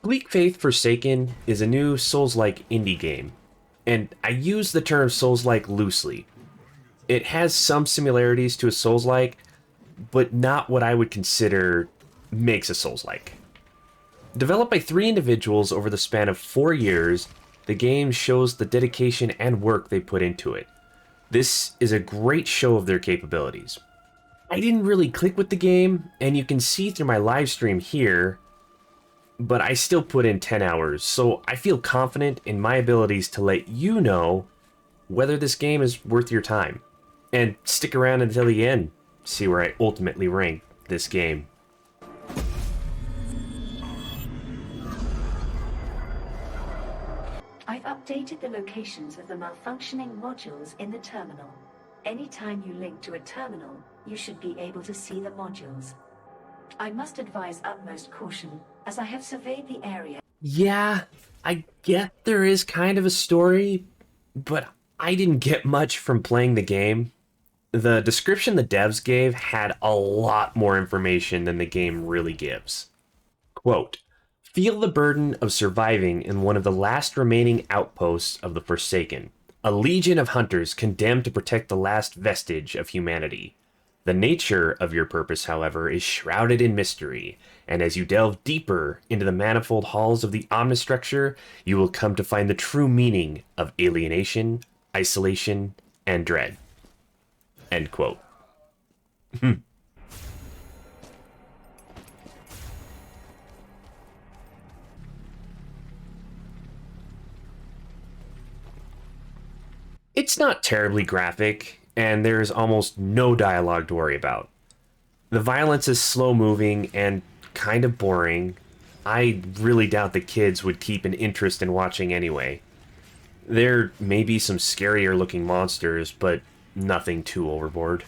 Bleak Faith Forsaken is a new Souls-like indie game, and I use the term Souls-like loosely. It has some similarities to a Souls-like, but not what I would consider makes a Souls-like. Developed by three individuals over the span of 4 years, the game shows the dedication and work they put into it. This is a great show of their capabilities. I didn't really click with the game, and you can see through my live stream here, but I still put in 10 hours, so I feel confident in my abilities to let you know whether this game is worth your time. And stick around until the end, see where I ultimately rank this game. I've updated the locations of the malfunctioning modules in the terminal. Anytime you link to a terminal, you should be able to see the modules. I must advise utmost caution, as I have surveyed the area. Yeah, I get there is kind of a story, but I didn't get much from playing the game. The description the devs gave had a lot more information than the game really gives. Quote, feel the burden of surviving in one of the last remaining outposts of the Forsaken, a legion of hunters condemned to protect the last vestige of humanity. The nature of your purpose, however, is shrouded in mystery, and as you delve deeper into the manifold halls of the Omnistructure, you will come to find the true meaning of alienation, isolation, and dread. End quote. It's not terribly graphic, and there's almost no dialogue to worry about. The violence is slow moving and kind of boring. I really doubt the kids would keep an interest in watching anyway. There may be some scarier looking monsters, but nothing too overboard.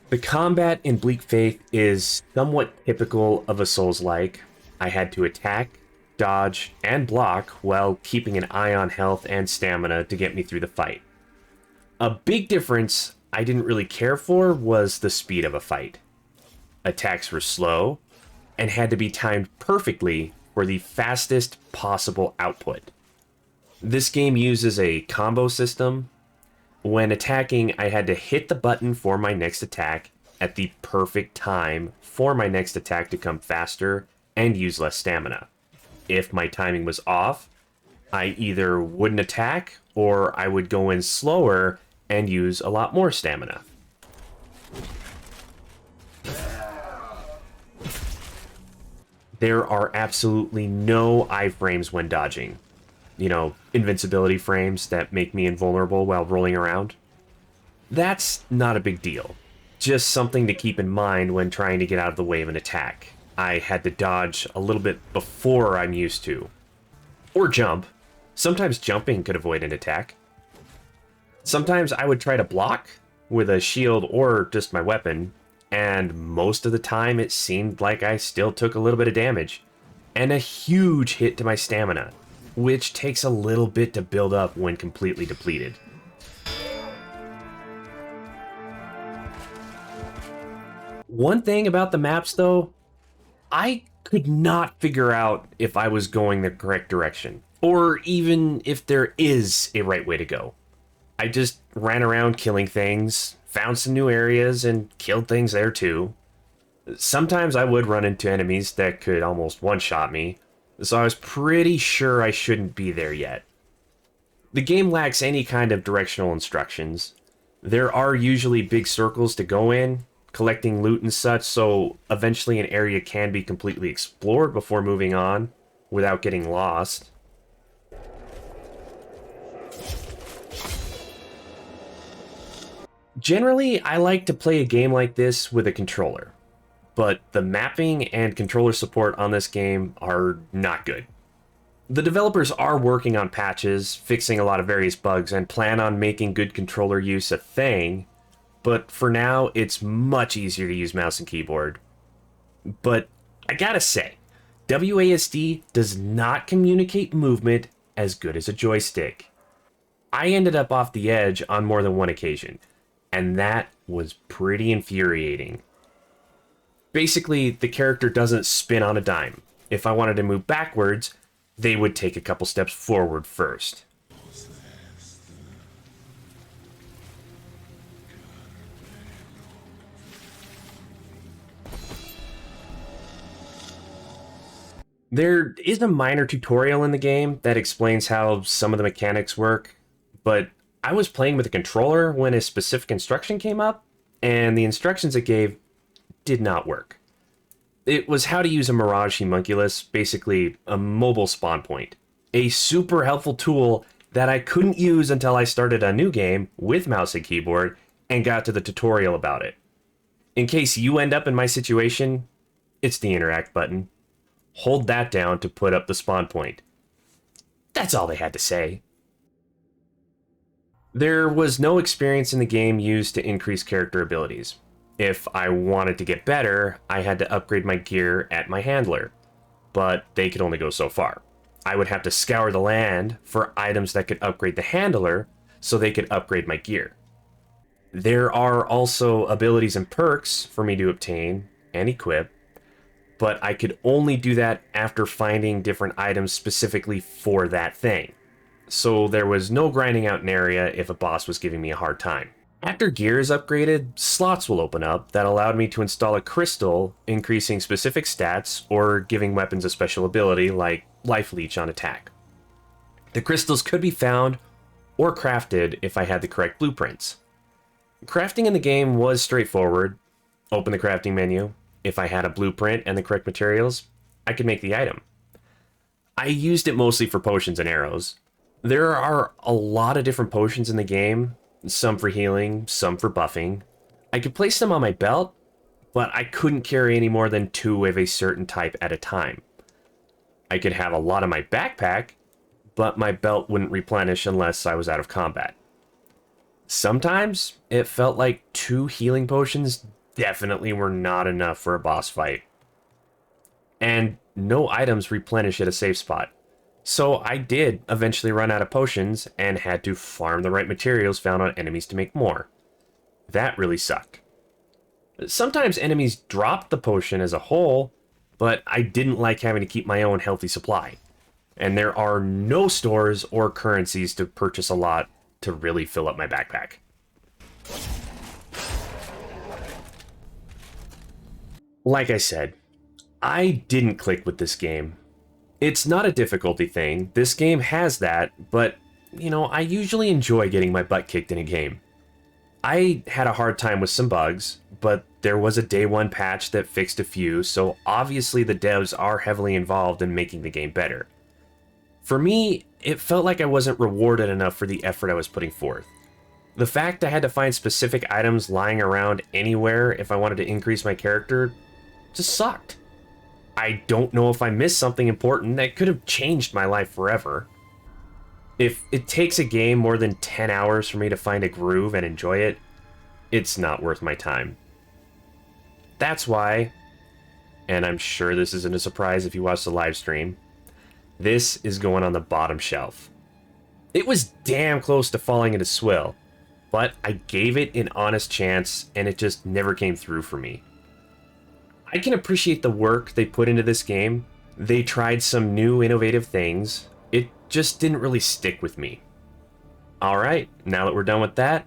The combat in Bleak Faith is somewhat typical of a Souls-like. I had to attack, dodge, and block while keeping an eye on health and stamina to get me through the fight. A big difference I didn't really care for was the speed of a fight. Attacks were slow and had to be timed perfectly for the fastest possible output. This game uses a combo system. When attacking, I had to hit the button for my next attack at the perfect time for my next attack to come faster and use less stamina. If my timing was off, I either wouldn't attack or I would go in slower and use a lot more stamina. There are absolutely no iframes when dodging. You know, invincibility frames that make me invulnerable while rolling around. That's not a big deal. Just something to keep in mind when trying to get out of the way of an attack. I had to dodge a little bit before I'm used to. Or jump. Sometimes jumping could avoid an attack. Sometimes I would try to block with a shield or just my weapon, and most of the time it seemed like I still took a little bit of damage. And a huge hit to my stamina, which takes a little bit to build up when completely depleted. One thing about the maps, though, I could not figure out if I was going the correct direction, or even if there is a right way to go. I just ran around killing things, found some new areas, and killed things there too. Sometimes I would run into enemies that could almost one-shot me, so I was pretty sure I shouldn't be there yet. The game lacks any kind of directional instructions. There are usually big circles to go in, collecting loot and such, so eventually an area can be completely explored before moving on, without getting lost. Generally, I like to play a game like this with a controller, but the mapping and controller support on this game are not good. The developers are working on patches, fixing a lot of various bugs, and plan on making good controller use a thing, but for now, it's much easier to use mouse and keyboard. But I gotta say, WASD does not communicate movement as good as a joystick. I ended up off the edge on more than one occasion, and that was pretty infuriating. Basically, the character doesn't spin on a dime. If I wanted to move backwards, they would take a couple steps forward first. There is a minor tutorial in the game that explains how some of the mechanics work, but I was playing with a controller when a specific instruction came up, and the instructions it gave did not work. It was how to use a Mirage Homunculus, basically a mobile spawn point. A super helpful tool that I couldn't use until I started a new game with mouse and keyboard and got to the tutorial about it. In case you end up in my situation, it's the interact button. Hold that down to put up the spawn point. That's all they had to say. There was no experience in the game used to increase character abilities. If I wanted to get better, I had to upgrade my gear at my handler, but they could only go so far. I would have to scour the land for items that could upgrade the handler so they could upgrade my gear. There are also abilities and perks for me to obtain and equip, but I could only do that after finding different items specifically for that thing. So there was no grinding out an area if a boss was giving me a hard time. After gear is upgraded, slots will open up that allowed me to install a crystal, increasing specific stats or giving weapons a special ability like life leech on attack. The crystals could be found or crafted if I had the correct blueprints. Crafting in the game was straightforward. Open the crafting menu. If I had a blueprint and the correct materials, I could make the item. I used it mostly for potions and arrows. There are a lot of different potions in the game, some for healing, some for buffing. I could place them on my belt, but I couldn't carry any more than 2 of a certain type at a time. I could have a lot on my backpack, but my belt wouldn't replenish unless I was out of combat. Sometimes it felt like 2 healing potions definitely were not enough for a boss fight. And no items replenish at a safe spot. So I did eventually run out of potions and had to farm the right materials found on enemies to make more. That really sucked. Sometimes enemies dropped the potion as a whole, but I didn't like having to keep my own healthy supply. And there are no stores or currencies to purchase a lot to really fill up my backpack. Like I said, I didn't click with this game. It's not a difficulty thing, this game has that, but, I usually enjoy getting my butt kicked in a game. I had a hard time with some bugs, but there was a day 1 patch that fixed a few, so obviously the devs are heavily involved in making the game better. For me, it felt like I wasn't rewarded enough for the effort I was putting forth. The fact I had to find specific items lying around anywhere if I wanted to increase my character just sucked. I don't know if I missed something important that could have changed my life forever. If it takes a game more than 10 hours for me to find a groove and enjoy it, it's not worth my time. That's why, and I'm sure this isn't a surprise if you watch the live stream, this is going on the bottom shelf. It was damn close to falling into swill, but I gave it an honest chance and it just never came through for me. I can appreciate the work they put into this game. They tried some new innovative things. It just didn't really stick with me. Alright, now that we're done with that,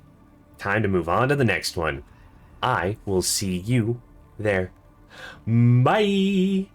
time to move on to the next one. I will see you there. Bye!